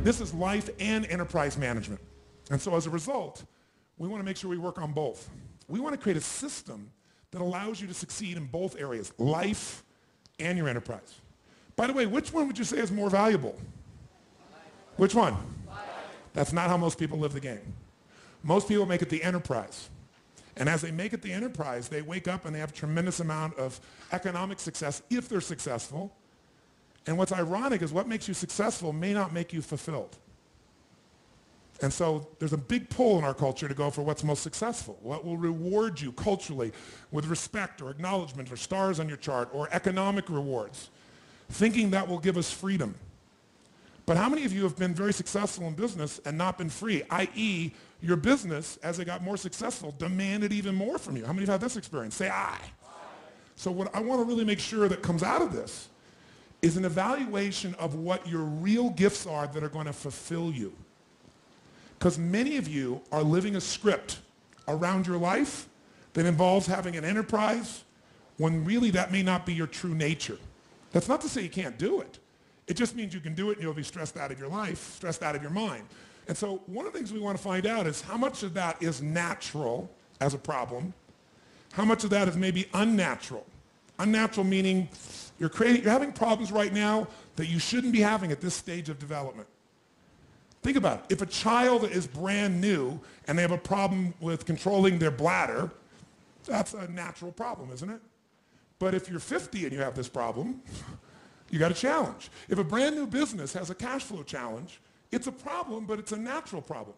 This is life and enterprise management. And so as a result, we want to make sure we work on both. We want to create a system that allows you to succeed in both areas, life and your enterprise. By the way, which one would you say is more valuable? Which one? That's not how most people live the game. Most people make it the enterprise. And as they make it the enterprise, they wake up and they have a tremendous amount of economic success if they're successful. And what's ironic is what makes you successful may not make you fulfilled. And so there's a big pull in our culture to go for what's most successful, what will reward you culturally with respect or acknowledgement or stars on your chart or economic rewards, thinking that will give us freedom. But how many of you have been very successful in business and not been free, i.e., your business, as it got more successful, demanded even more from you? How many have had this experience? Say aye. So what I want to really make sure that comes out of this is an evaluation of what your real gifts are that are going to fulfill you. Because many of you are living a script around your life that involves having an enterprise when really that may not be your true nature. That's not to say you can't do it. It just means you can do it and you'll be stressed out of your life, stressed out of your mind. And so one of the things we want to find out is how much of that is natural as a problem, how much of that is maybe unnatural. Unnatural meaning you're having problems right now that you shouldn't be having at this stage of development. Think about it. If a child is brand new and they have a problem with controlling their bladder, that's a natural problem, isn't it? But if you're 50 and you have this problem, you got a challenge. If a brand new business has a cash flow challenge, it's a problem, but it's a natural problem.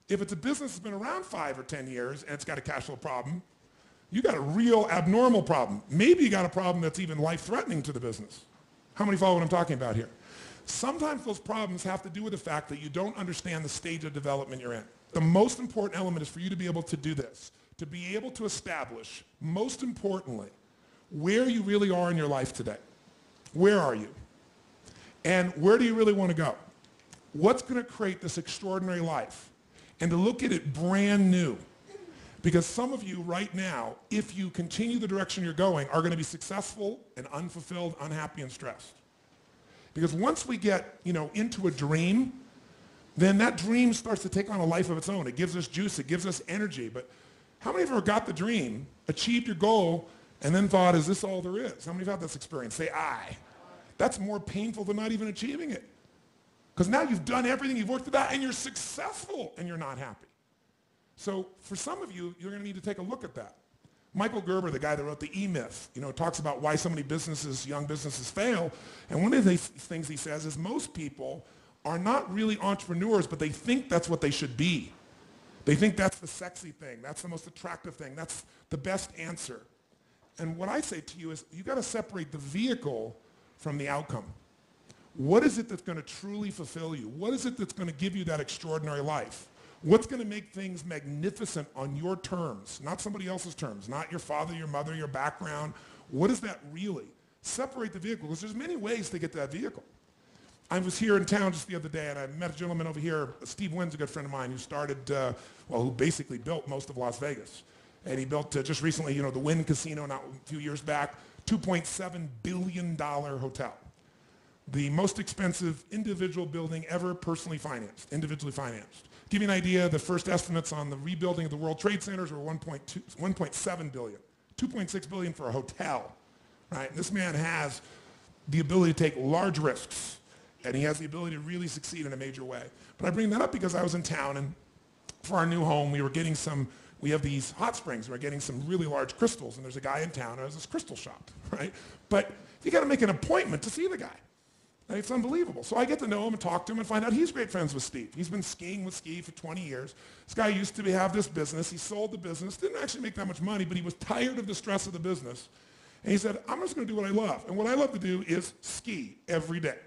If it's a business that's been around 5 or 10 years and it's got a cash flow problem, you got a real abnormal problem. Maybe you got a problem that's even life-threatening to the business. How many follow what I'm talking about here? Sometimes those problems have to do with the fact that you don't understand the stage of development you're in. The most important element is for you to be able to do this, to be able to establish, most importantly, where you really are in your life today. Where are you? And where do you really want to go? What's going to create this extraordinary life? And to look at it brand new. Because some of you right now, if you continue the direction you're going, are going to be successful and unfulfilled, unhappy, and stressed. Because once we get, into a dream, then that dream starts to take on a life of its own. It gives us juice, it gives us energy. But how many of you ever got the dream, achieved your goal, and then thought, is this all there is? How many have had this experience? Say aye. That's more painful than not even achieving it. Because now you've done everything, you've worked it out, and you're successful, and you're not happy. So for some of you, you're going to need to take a look at that. Michael Gerber, the guy that wrote the E-Myth, talks about why so many businesses, young businesses fail. And one of the things he says is most people are not really entrepreneurs, but they think that's what they should be. They think that's the sexy thing. That's the most attractive thing. That's the best answer. And what I say to you is you got to separate the vehicle from the outcome. What is it that's going to truly fulfill you? What is it that's going to give you that extraordinary life? What's going to make things magnificent on your terms, not somebody else's terms, not your father, your mother, your background? What is that really? Separate the vehicle, because there's many ways to get to that vehicle. I was here in town just the other day, and I met a gentleman over here, Steve Wynn's a good friend of mine, who started, who basically built most of Las Vegas. And he built just recently, the Wynn Casino, not a few years back, $2.7 billion hotel. The most expensive individual building ever individually financed. To give you an idea, the first estimates on the rebuilding of the World Trade Centers were 1.7 billion, 2.6 billion for a hotel, right? And this man has the ability to take large risks, and he has the ability to really succeed in a major way. But I bring that up because I was in town, and for our new home, we have these hot springs, we're getting some really large crystals, and there's a guy in town who has this crystal shop, right? But you got to make an appointment to see the guy. And it's unbelievable. So I get to know him and talk to him and find out he's great friends with Steve. He's been skiing with Steve for 20 years. This guy used to have this business. He sold the business, didn't actually make that much money, but he was tired of the stress of the business. And he said, I'm just going to do what I love. And what I love to do is ski every day.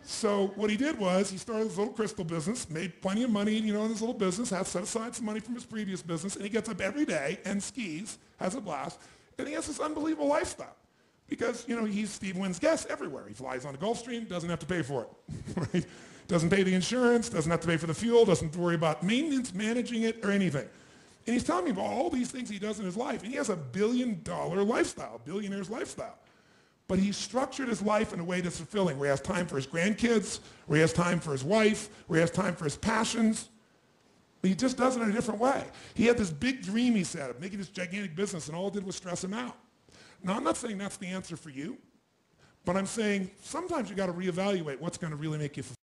So what he did was he started this little crystal business, made plenty of money, in this little business, has set aside some money from his previous business, and he gets up every day and skis, has a blast, and he has this unbelievable lifestyle. Because, he's Steve Wynn's guest everywhere. He flies on the Gulfstream, doesn't have to pay for it, right? Doesn't pay the insurance, doesn't have to pay for the fuel, doesn't worry about maintenance, managing it, or anything. And he's telling me about all these things he does in his life, and he has a $1 billion lifestyle, billionaire's lifestyle. But he structured his life in a way that's fulfilling, where he has time for his grandkids, where he has time for his wife, where he has time for his passions. But he just does it in a different way. He had this big dream, he said, of making this gigantic business, and all it did was stress him out. Now, I'm not saying that's the answer for you, but I'm saying sometimes you got to reevaluate what's going to really make you fulfilled.